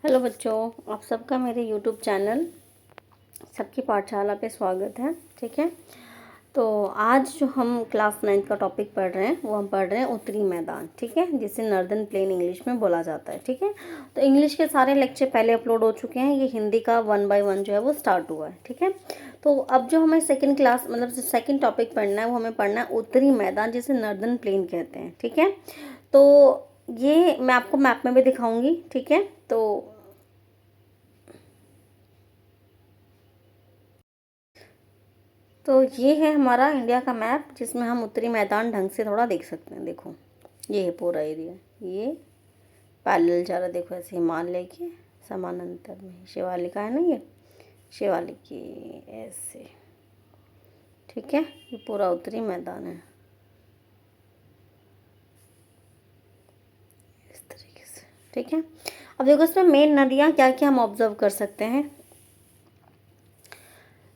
Hello बच्चों, आप सबका मेरे यूट्यूब चैनल सबकी पाठशाला पे स्वागत है। ठीक है, तो आज जो हम क्लास 9 का टॉपिक पढ़ रहे हैं वो हम पढ़ रहे हैं उत्तरी मैदान। ठीक है, जिसे नॉर्दर्न प्लेन इंग्लिश में बोला जाता है। ठीक है, तो इंग्लिश के सारे लेक्चर पहले अपलोड हो चुके हैं, ये हिंदी का 1 बाय 1 जो है वो स्टार्ट हुआ है। ठीक है, तो अब जो हमें सेकेंड क्लास मतलब सेकेंड टॉपिक पढ़ना है वो हमें पढ़ना है उत्तरी मैदान, जिसे नॉर्दर्न प्लेन कहते हैं। ठीक है, तो ये मैं आपको मैप में भी दिखाऊंगी। ठीक है, तो ये है हमारा इंडिया का मैप, जिसमें हम उत्तरी मैदान ढंग से थोड़ा देख सकते हैं। देखो, ये है पूरा एरिया, ये पैरेलल जा रहा, देखो ऐसे हिमालय के समानांतर में शिवालिक है ना, ये शिवालिक की ऐसे। ठीक है, ये पूरा उत्तरी मैदान है इस तरीके से। ठीक है, अब देखो इसमें मेन नदियाँ क्या क्या हम ऑब्जर्व कर सकते हैं।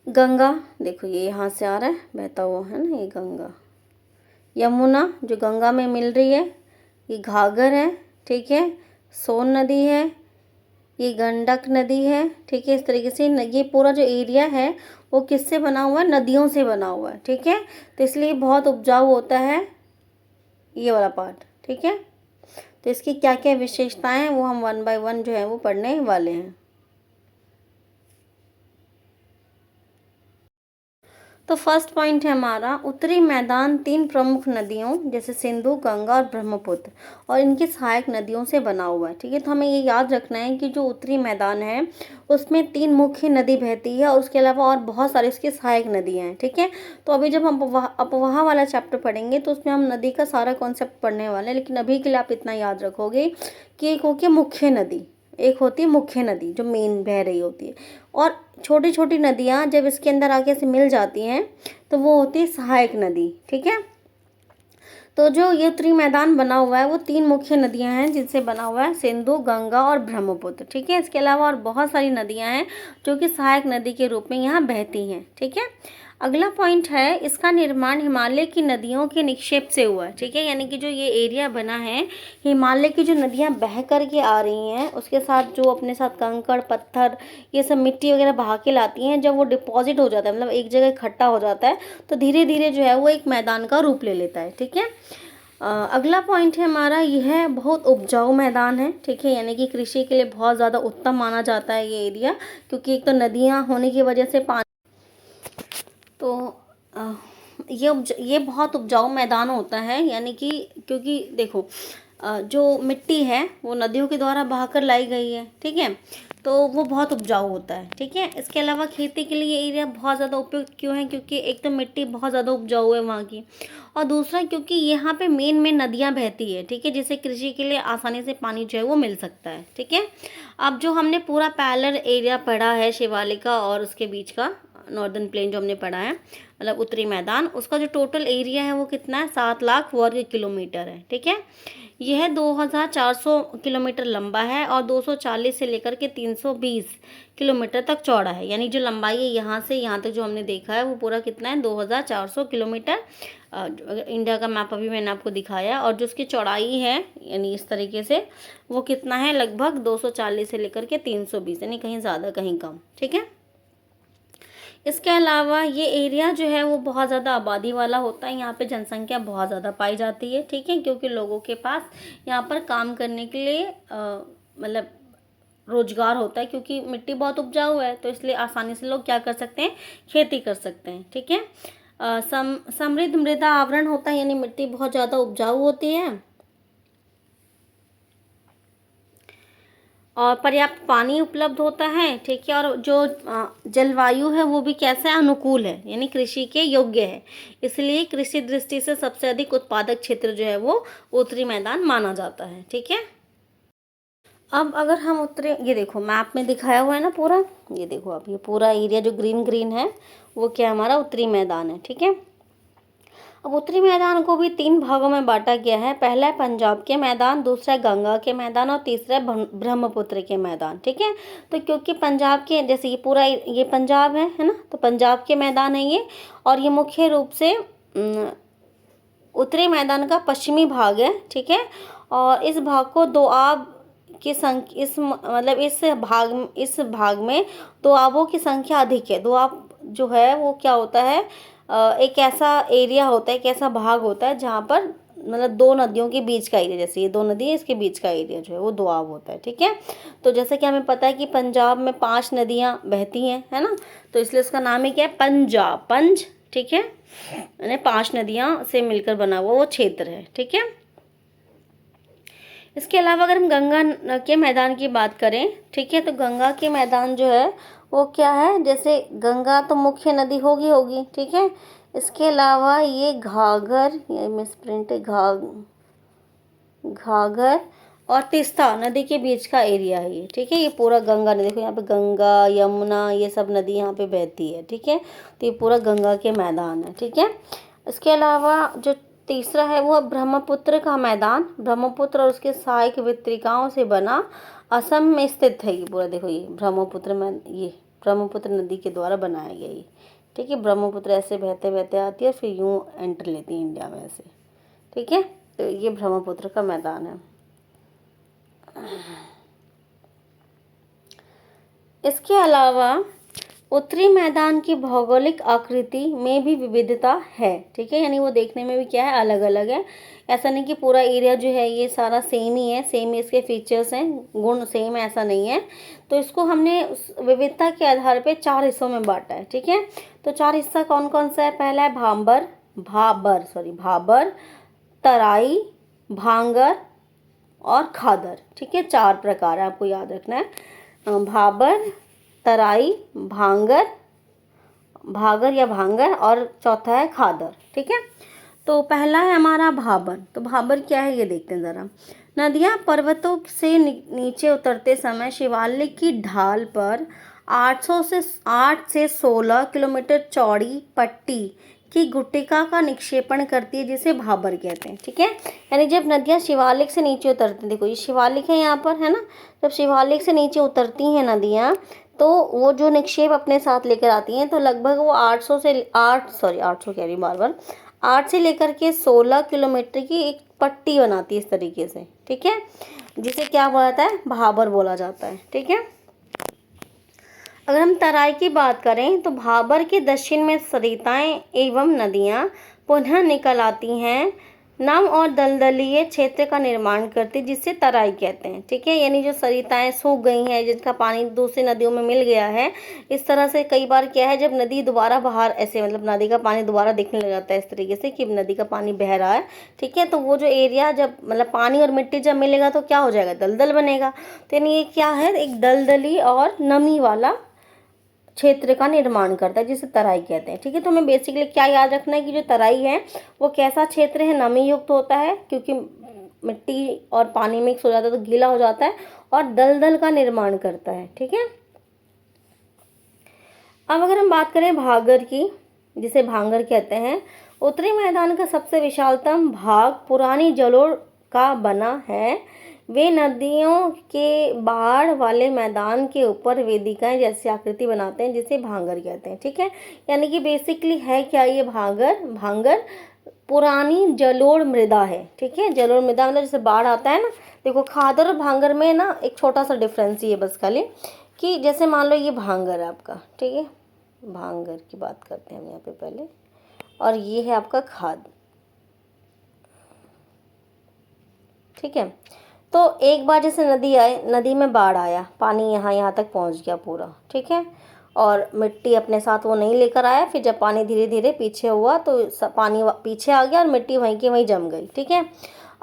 गंगा, देखो ये यहाँ से आ रहा है बहता हुआ है ना, ये गंगा। यमुना जो गंगा में मिल रही है, ये घाघर है। ठीक है, सोन नदी है, ये गंडक नदी है। ठीक है, इस तरीके से ये पूरा जो एरिया है वो किससे बना हुआ है? नदियों से बना हुआ है। ठीक है, तो इसलिए बहुत उपजाऊ होता है ये वाला पार्ट। ठीक है, तो इसकी क्या क्या विशेषताएं हैं वो हम 1 बाय 1 जो है वो पढ़ने वाले हैं। तो फर्स्ट पॉइंट है हमारा, उत्तरी मैदान 3 प्रमुख नदियों जैसे सिंधु, गंगा और ब्रह्मपुत्र और इनकी सहायक नदियों से बना हुआ है। ठीक है, तो हमें ये याद रखना है कि जो उत्तरी मैदान है उसमें 3 मुख्य नदी बहती है और उसके अलावा और बहुत सारी इसकी सहायक नदियाँ हैं। ठीक है, तो अभी जब हम अपवाह वाला चैप्टर पढ़ेंगे तो उसमें हम नदी का सारा कॉन्सेप्ट पढ़ने वाले हैं, लेकिन अभी के लिए आप इतना याद रखोगे कि एक होगी मुख्य नदी, एक होती है मुख्य नदी जो मेन बह रही होती है, और छोटी छोटी नदियाँ जब इसके अंदर आके से मिल जाती हैं तो वो होती है सहायक नदी। ठीक है, तो जो ये उत्तरी मैदान बना हुआ है वो 3 मुख्य नदियां हैं जिनसे बना हुआ है, सिंधु, गंगा और ब्रह्मपुत्र। ठीक है, इसके अलावा और बहुत सारी नदियां हैं जो कि सहायक नदी के रूप में यहाँ बहती हैं। ठीक है, अगला पॉइंट है, इसका निर्माण हिमालय की नदियों के निक्षेप से हुआ है। ठीक है, यानी कि जो ये एरिया बना है, हिमालय की जो नदियाँ बह कर के आ रही हैं उसके साथ जो अपने साथ कंकड़ पत्थर ये सब मिट्टी वगैरह बहा के लाती हैं, जब वो डिपॉजिट हो जाता है मतलब एक जगह इकट्ठा हो जाता है तो धीरे धीरे जो है वो एक मैदान का रूप ले लेता है। ठीक है, अगला पॉइंट है हमारा, यह बहुत उपजाऊ मैदान है। ठीक है, यानी कि कृषि के लिए बहुत ज़्यादा उत्तम माना जाता है ये एरिया, क्योंकि एक तो नदियाँ होने की वजह से पानी, तो ये बहुत उपजाऊ मैदान होता है। यानी कि क्योंकि देखो जो मिट्टी है वो नदियों के द्वारा बहाकर लाई गई है। ठीक है, तो वो बहुत उपजाऊ होता है। ठीक है, इसके अलावा खेती के लिए एरिया बहुत ज़्यादा उपयुक्त क्यों है? क्योंकि एक तो मिट्टी बहुत ज़्यादा उपजाऊ है वहाँ की, और दूसरा क्योंकि यहाँ पे मेन नदियाँ बहती है। ठीक है, जिससे कृषि के लिए आसानी से पानी जो है वो मिल सकता है। ठीक है, अब जो हमने पूरा पैरेलल एरिया पढ़ा है शिवालिका और उसके बीच का नॉर्दर्न प्लेन जो हमने पढ़ा है मतलब उत्तरी मैदान, उसका जो टोटल एरिया है वो कितना है? 7 लाख वर्ग किलोमीटर है। ठीक है, यह 2400 किलोमीटर लंबा है और 240 से लेकर के 320 किलोमीटर तक चौड़ा है। यानी जो लंबाई है यहाँ से यहाँ तक जो हमने देखा है वो पूरा कितना है? 2400 किलोमीटर। इंडिया का मैप अभी मैंने आपको दिखाया, और जो उसकी चौड़ाई है यानी इस तरीके से वो कितना है? लगभग 240 से लेकर के 320, यानी कहीं ज़्यादा कहीं कम। ठीक है, इसके अलावा ये एरिया जो है वो बहुत ज़्यादा आबादी वाला होता है, यहाँ पे जनसंख्या बहुत ज़्यादा पाई जाती है। ठीक है, क्योंकि लोगों के पास यहाँ पर काम करने के लिए मतलब रोजगार होता है, क्योंकि मिट्टी बहुत उपजाऊ है तो इसलिए आसानी से लोग क्या कर सकते हैं? खेती कर सकते हैं। ठीक है, समृद्ध मृदा आवरण होता है, यानी मिट्टी बहुत ज़्यादा उपजाऊ होती है, और पर्याप्त पानी उपलब्ध होता है। ठीक है, और जो जलवायु है वो भी कैसा है? अनुकूल है, यानी कृषि के योग्य है। इसलिए कृषि दृष्टि से सबसे अधिक उत्पादक क्षेत्र जो है वो उत्तरी मैदान माना जाता है। ठीक है, अब अगर हम उत्तरी, ये देखो मैप में दिखाया हुआ है ना पूरा, ये देखो आप, ये पूरा एरिया जो ग्रीन ग्रीन है वो क्या हमारा उत्तरी मैदान है। ठीक है, अब उत्तरी मैदान को भी 3 भागों में बांटा गया है। पहला है पंजाब के मैदान, दूसरा है गंगा के मैदान और तीसरा है ब्रह्मपुत्र के मैदान। ठीक है, तो क्योंकि पंजाब के, जैसे ये पूरा ये पंजाब है ना, तो पंजाब के मैदान है ये, और ये मुख्य रूप से उत्तरी मैदान का पश्चिमी भाग है। ठीक है, और इस भाग को दोआब की संख्या इस भाग में दोआबों की संख्या अधिक है। दोआब जो है वो क्या होता है, एक ऐसा एरिया होता है, एक ऐसा भाग होता है जहाँ पर मतलब दो नदियों के बीच का एरिया, जैसे ये दो नदी है इसके बीच का एरिया जो है वो दोआब होता है। ठीक है, तो जैसे कि हमें पता है कि पंजाब में 5 नदियाँ बहती हैं, है ना, तो इसलिए उसका नाम ही क्या है, पंजाब, पंज। ठीक है, यानी 5 नदियाँ से मिलकर बना हुआ वो क्षेत्र है। ठीक है, इसके अलावा अगर हम गंगा के मैदान की बात करें, ठीक है, तो गंगा के मैदान जो है वो क्या है, जैसे गंगा तो मुख्य नदी होगी। ठीक है, इसके अलावा ये घाघर, ये मिसप्रिंट है, घाघर और तीस्ता नदी के बीच का एरिया है ये। ठीक है, ये पूरा गंगा नदी, देखो यहाँ पे गंगा, यमुना, ये सब नदी यहाँ पे बहती है। ठीक है, तो ये पूरा गंगा के मैदान है। ठीक है, इसके अलावा जो तीसरा है वो ब्रह्मपुत्र का मैदान, ब्रह्मपुत्र और उसके सहायक वितरिकाओं से बना, असम में स्थित है ये पूरा। देखो ये ब्रह्मपुत्र में, ये ब्रह्मपुत्र नदी के द्वारा बनाया गया ये। ठीक है, ब्रह्मपुत्र ऐसे बहते बहते आती है, फिर यूं एंटर लेती है इंडिया में ऐसे। ठीक है, तो ये ब्रह्मपुत्र का मैदान है। इसके अलावा उत्तरी मैदान की भौगोलिक आकृति में भी विविधता है। ठीक है, यानी वो देखने में भी क्या है, अलग अलग है। ऐसा नहीं कि पूरा एरिया जो है ये सारा सेम ही है, सेम ही इसके फीचर्स हैं, गुण सेम है, ऐसा नहीं है। तो इसको हमने विविधता के आधार पे 4 हिस्सों में बांटा है। ठीक है, तो 4 हिस्सा कौन कौन सा है, पहला है भाबर, तराई, भांगर और खादर। ठीक है, 4 प्रकार है, आपको याद रखना है, भाबर, तराई, भागर या भांगर और चौथा है खादर। ठीक है, तो पहला है हमारा भाबर। तो भाबर क्या है ये देखते हैं ज़रा। नदियाँ पर्वतों से नीचे उतरते समय शिवालिक की ढाल पर 8 से 16 किलोमीटर चौड़ी पट्टी की गुटिका का निक्षेपण करती है, जिसे भाबर कहते हैं। ठीक है, यानी जब नदियाँ शिवालिक से नीचे उतरती हैं, देखो ये शिवालिक है यहाँ पर, है ना, जब शिवालिक से नीचे उतरती हैं नदियाँ तो वो जो निक्षेप अपने साथ लेकर आती हैं, तो लगभग वो 800 कह रही बार 8 से लेकर के 16 किलोमीटर की एक पट्टी बनाती है इस तरीके से। ठीक है, जिसे क्या बोला जाता है, भाबर बोला जाता है। ठीक है, अगर हम तराई की बात करें तो भाबर के दक्षिण में सरिताएं एवं नदियां पुनः निकल आती हैं, नम और दलदलीय क्षेत्र का निर्माण करती, जिससे तराई कहते हैं। ठीक है, यानी जो सरिताएं सूख गई हैं, जिनका पानी दूसरी नदियों में मिल गया है, इस तरह से कई बार क्या है, जब नदी दोबारा बाहर ऐसे मतलब नदी का पानी दोबारा दिखने लग जाता है इस तरीके से कि नदी का पानी बह रहा है। ठीक है, तो वो जो एरिया जब मतलब पानी और मिट्टी जब मिलेगा तो क्या हो जाएगा, दलदल बनेगा। तो यानी ये क्या है, एक दलदली और नमी वाला क्षेत्र का निर्माण करता है, जिसे तराई कहते हैं। ठीक है, तो हमें बेसिकली क्या याद रखना है कि जो तराई है वो कैसा क्षेत्र है, नमी युक्त होता है, क्योंकि मिट्टी और पानी मिक्स हो जाता है तो गीला हो जाता है, और दलदल का निर्माण करता है। ठीक है, अब अगर हम बात करें भागर की, जिसे भांगर कहते हैं, उत्तरी मैदान का सबसे विशालतम भाग पुरानी जलोढ़ का बना है। वे नदियों के बाढ़ वाले मैदान के ऊपर वेदिकाएं जैसी आकृति बनाते हैं, जिसे भांगर कहते हैं। ठीक है, यानी कि बेसिकली है क्या ये भांगर पुरानी जलोढ़ मृदा है। ठीक है, जलोढ़ मृदा मतलब जैसे बाढ़ आता है ना, देखो खादर और भांगर में ना एक छोटा सा डिफरेंस ही है बस खाली, कि जैसे मान लो ये भांगर है आपका, ठीक है, भांगर की बात करते हैं हम यहाँ पे पहले, और ये है आपका खाद। ठीक है, तो एक बार जैसे नदी में बाढ़ आया, पानी यहाँ तक पहुँच गया पूरा। ठीक है, और मिट्टी अपने साथ वो नहीं लेकर आया, फिर जब पानी धीरे धीरे पीछे हुआ तो पानी पीछे आ गया और मिट्टी वहीं की वहीं जम गई। ठीक है,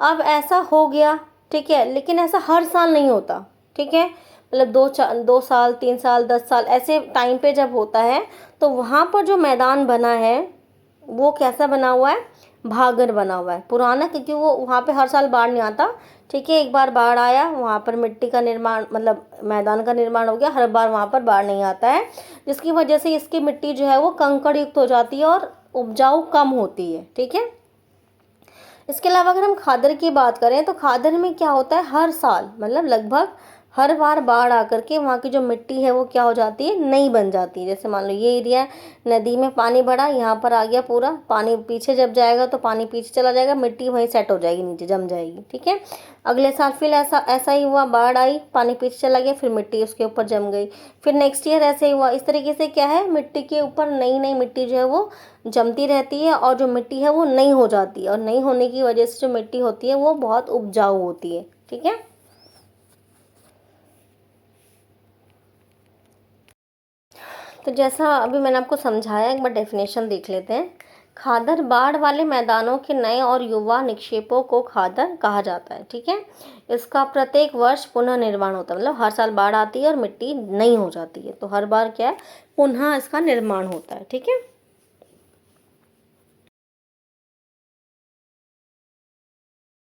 अब ऐसा हो गया। ठीक है, लेकिन ऐसा हर साल नहीं होता। ठीक है, मतलब 2 साल 3 साल 10 साल ऐसे टाइम पे जब होता है, तो वहाँ पर जो मैदान बना है वो कैसा बना हुआ है, भागर बना हुआ है पुराना, क्योंकि वो वहाँ पे हर साल बाढ़ नहीं आता। ठीक है, एक बार बाढ़ आया, वहाँ पर मिट्टी का निर्माण मतलब मैदान का निर्माण हो गया, हर बार वहाँ पर बाढ़ नहीं आता है, जिसकी वजह से इसकी मिट्टी जो है वो कंकड़ युक्त हो जाती है और उपजाऊ कम होती है। ठीक है, इसके अलावा अगर हम खादर की बात करें तो खादर में क्या होता है, हर साल मतलब लगभग हर बार बाढ़ आकर के वहाँ की जो मिट्टी है वो क्या हो जाती है, नई बन जाती है। जैसे मान लो ये एरिया है, नदी में पानी बढ़ा, यहाँ पर आ गया पूरा पानी, पीछे जब जाएगा तो पानी पीछे चला जाएगा, मिट्टी वहीं सेट हो जाएगी, नीचे जम जाएगी, ठीक है। अगले साल फिर ऐसा ऐसा ही हुआ, बाढ़ आई, पानी पीछे चला गया, फिर मिट्टी उसके ऊपर जम गई। फिर नेक्स्ट ईयर ऐसे ही हुआ। इस तरीके से क्या है, मिट्टी के ऊपर नई नई मिट्टी जो है वो जमती रहती है, और जो मिट्टी है वो नई हो जाती है, और नई होने की वजह से जो मिट्टी होती है वो बहुत उपजाऊ होती है, ठीक है। तो जैसा अभी मैंने आपको समझाया, एक बार डेफिनेशन देख लेते हैं। खादर बाढ़ वाले मैदानों के नए और युवा निक्षेपों को खादर कहा जाता है, ठीक है। इसका प्रत्येक वर्ष पुनः निर्माण होता है, मतलब हर साल बाढ़ आती है और मिट्टी नई हो जाती है, तो हर बार क्या है, पुनः इसका निर्माण होता है, ठीक है।